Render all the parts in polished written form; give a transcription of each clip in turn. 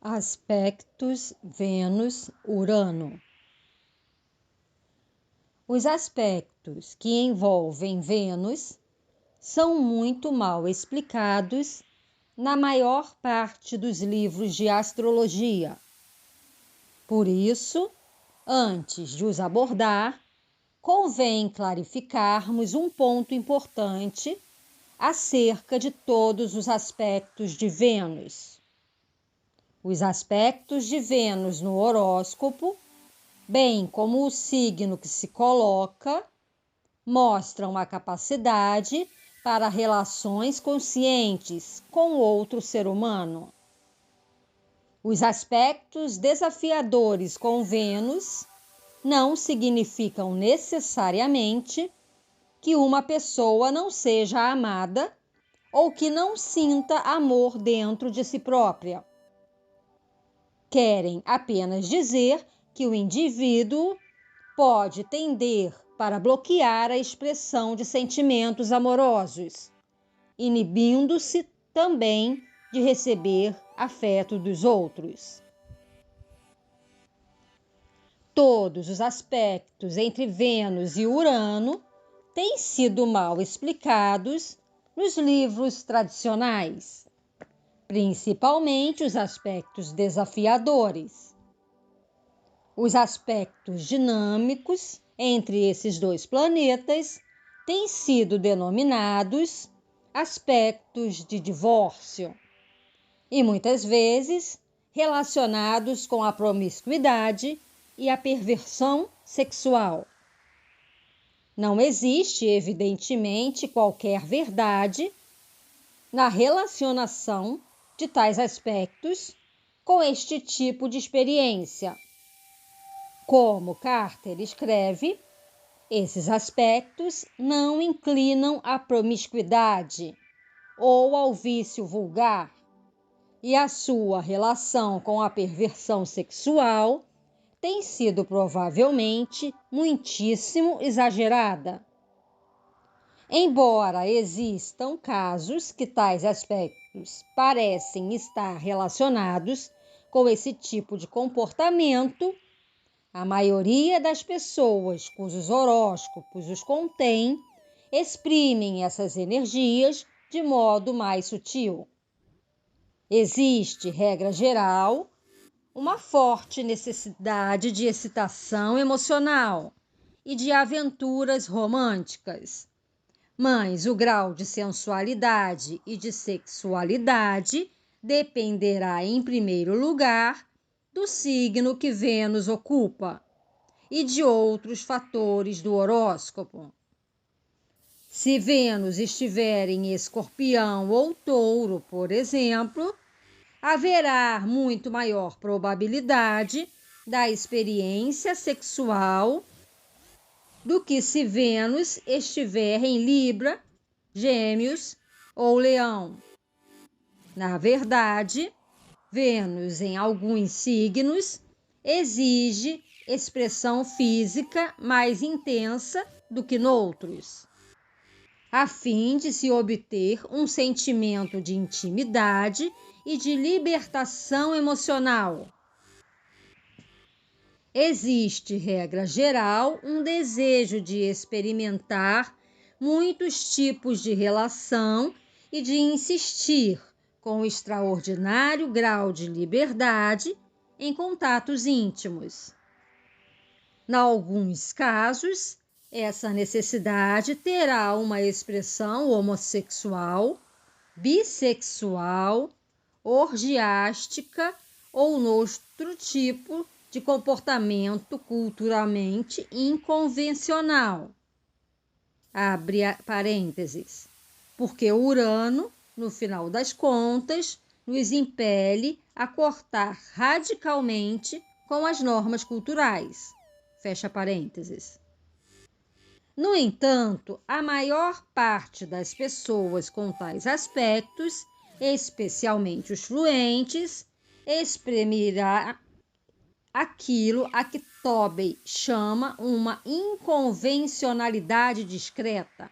Aspectos Vênus-Urano. Os aspectos que envolvem Vênus são muito mal explicados na maior parte dos livros de astrologia. Por isso, antes de os abordar, convém clarificarmos um ponto importante acerca de todos os aspectos de Vênus. Os aspectos de Vênus no horóscopo, bem como o signo que se coloca, mostram a capacidade para relações conscientes com outro ser humano. Os aspectos desafiadores com Vênus não significam necessariamente que uma pessoa não seja amada ou que não sinta amor dentro de si própria. Querem apenas dizer que o indivíduo pode tender para bloquear a expressão de sentimentos amorosos, inibindo-se também de receber afeto dos outros. Todos os aspectos entre Vênus e Urano têm sido mal explicados nos livros tradicionais, principalmente os aspectos desafiadores. Os aspectos dinâmicos entre esses dois planetas têm sido denominados aspectos de divórcio e muitas vezes relacionados com a promiscuidade e a perversão sexual. Não existe, evidentemente, qualquer verdade na relacionação de tais aspectos com este tipo de experiência. Como Carter escreve, esses aspectos não inclinam à promiscuidade ou ao vício vulgar, e a sua relação com a perversão sexual tem sido provavelmente muitíssimo exagerada. Embora existam casos que tais aspectos parecem estar relacionados com esse tipo de comportamento, a maioria das pessoas cujos horóscopos os contêm exprimem essas energias de modo mais sutil. Existe, regra geral, uma forte necessidade de excitação emocional e de aventuras românticas, mas o grau de sensualidade e de sexualidade dependerá, em primeiro lugar, do signo que Vênus ocupa e de outros fatores do horóscopo. Se Vênus estiver em Escorpião ou Touro, por exemplo, haverá muito maior probabilidade da experiência sexual do que se Vênus estiver em Libra, Gêmeos ou Leão. Na verdade, Vênus em alguns signos exige expressão física mais intensa do que noutros, a fim de se obter um sentimento de intimidade e de libertação emocional. Existe, regra geral, um desejo de experimentar muitos tipos de relação e de insistir com extraordinário grau de liberdade em contatos íntimos. Em alguns casos, essa necessidade terá uma expressão homossexual, bissexual, orgiástica ou outro tipo de comportamento culturalmente inconvencional. Abre parênteses, porque Urano, no final das contas, nos impele a cortar radicalmente com as normas culturais. Fecha parênteses. No entanto, a maior parte das pessoas com tais aspectos, especialmente os fluentes, exprimirá aquilo a que Tobey chama uma inconvencionalidade discreta.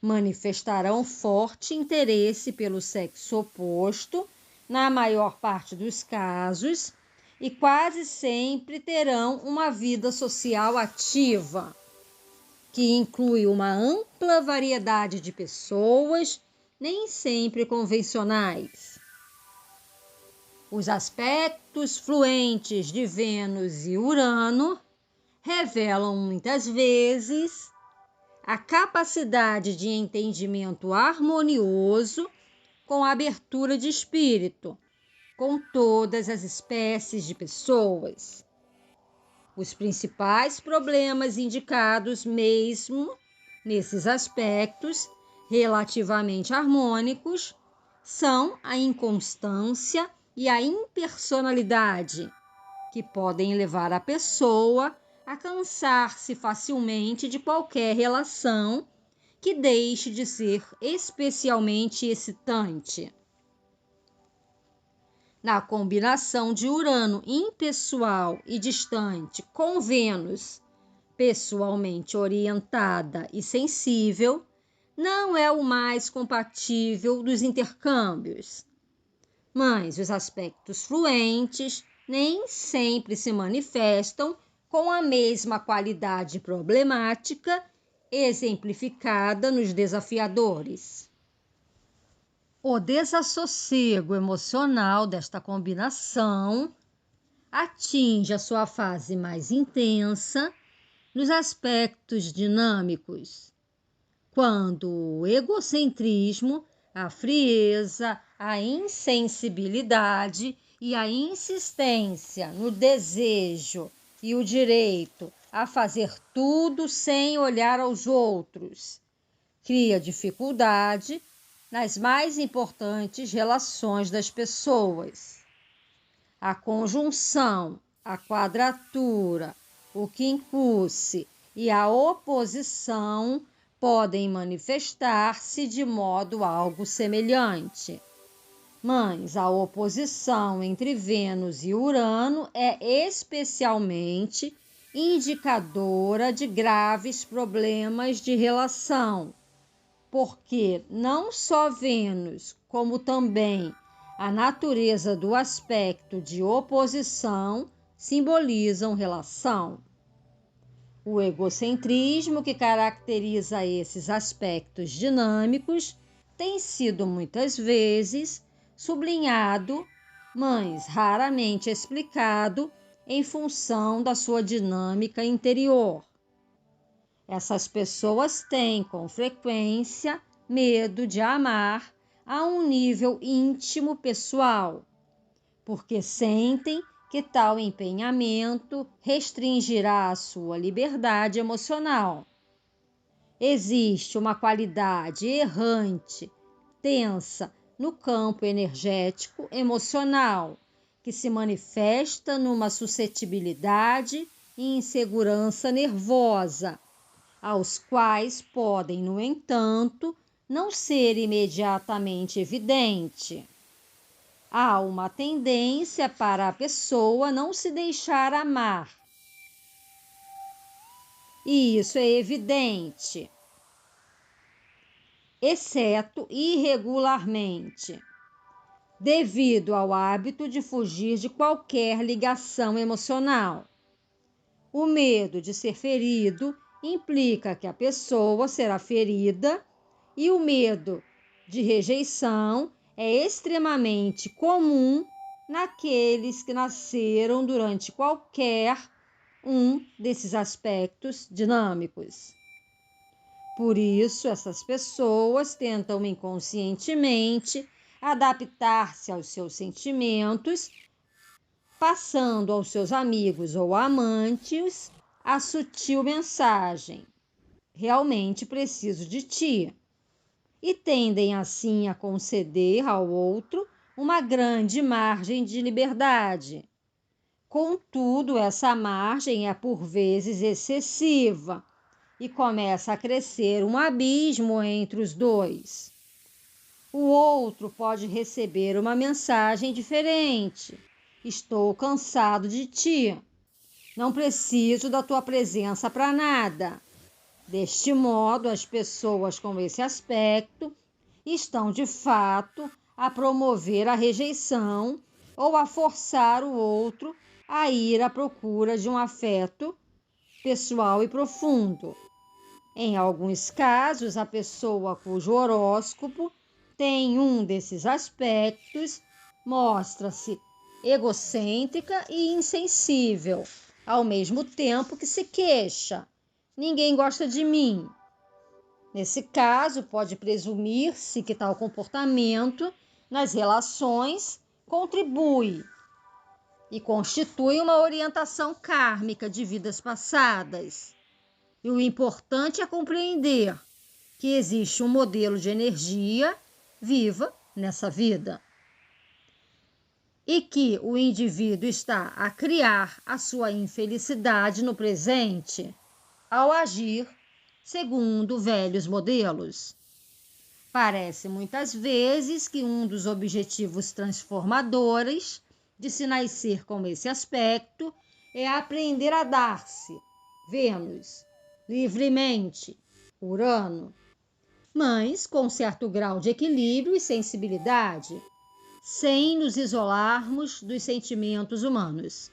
Manifestarão forte interesse pelo sexo oposto na maior parte dos casos, e quase sempre terão uma vida social ativa, que inclui uma ampla variedade de pessoas, nem sempre convencionais. Os aspectos fluentes de Vênus e Urano revelam muitas vezes a capacidade de entendimento harmonioso com abertura de espírito, com todas as espécies de pessoas. Os principais problemas indicados mesmo nesses aspectos relativamente harmônicos são a inconstância e a impersonalidade, que podem levar a pessoa a cansar-se facilmente de qualquer relação que deixe de ser especialmente excitante. Na combinação de Urano impessoal e distante com Vênus pessoalmente orientada e sensível, não é o mais compatível dos intercâmbios. Mas os aspectos fluentes nem sempre se manifestam com a mesma qualidade problemática exemplificada nos desafiadores. O desassossego emocional desta combinação atinge a sua fase mais intensa nos aspectos dinâmicos, quando o egocentrismo, a frieza, a insensibilidade e a insistência no desejo e o direito a fazer tudo sem olhar aos outros cria dificuldade nas mais importantes relações das pessoas. A conjunção, a quadratura, o quincunce e a oposição podem manifestar-se de modo algo semelhante. Mas a oposição entre Vênus e Urano é especialmente indicadora de graves problemas de relação, porque não só Vênus, como também a natureza do aspecto de oposição simbolizam relação. O egocentrismo que caracteriza esses aspectos dinâmicos tem sido muitas vezes sublinhado, mas raramente explicado em função da sua dinâmica interior. Essas pessoas têm, com frequência, medo de amar a um nível íntimo pessoal, porque sentem que tal empenhamento restringirá a sua liberdade emocional. Existe uma qualidade errante, tensa, no campo energético emocional, que se manifesta numa suscetibilidade e insegurança nervosa, aos quais podem, no entanto, não ser imediatamente evidente. Há uma tendência para a pessoa não se deixar amar. E isso é evidente, exceto irregularmente, devido ao hábito de fugir de qualquer ligação emocional. O medo de ser ferido implica que a pessoa será ferida, e o medo de rejeição é extremamente comum naqueles que nasceram durante qualquer um desses aspectos dinâmicos. Por isso, essas pessoas tentam inconscientemente adaptar-se aos seus sentimentos, passando aos seus amigos ou amantes a sutil mensagem: realmente preciso de ti. E tendem assim a conceder ao outro uma grande margem de liberdade. Contudo, essa margem é por vezes excessiva e começa a crescer um abismo entre os dois. O outro pode receber uma mensagem diferente: estou cansado de ti, não preciso da tua presença para nada. Deste modo, as pessoas com esse aspecto estão de fato a promover a rejeição ou a forçar o outro a ir à procura de um afeto pessoal e profundo. Em alguns casos, a pessoa cujo horóscopo tem um desses aspectos mostra-se egocêntrica e insensível, ao mesmo tempo que se queixa. Ninguém gosta de mim. Nesse caso, pode presumir-se que tal comportamento nas relações contribui e constitui uma orientação kármica de vidas passadas. E o importante é compreender que existe um modelo de energia viva nessa vida e que o indivíduo está a criar a sua infelicidade no presente ao agir segundo velhos modelos. Parece muitas vezes que um dos objetivos transformadores de se nascer com esse aspecto é aprender a dar-se, Vênus, livremente, Urano, mas com certo grau de equilíbrio e sensibilidade, sem nos isolarmos dos sentimentos humanos.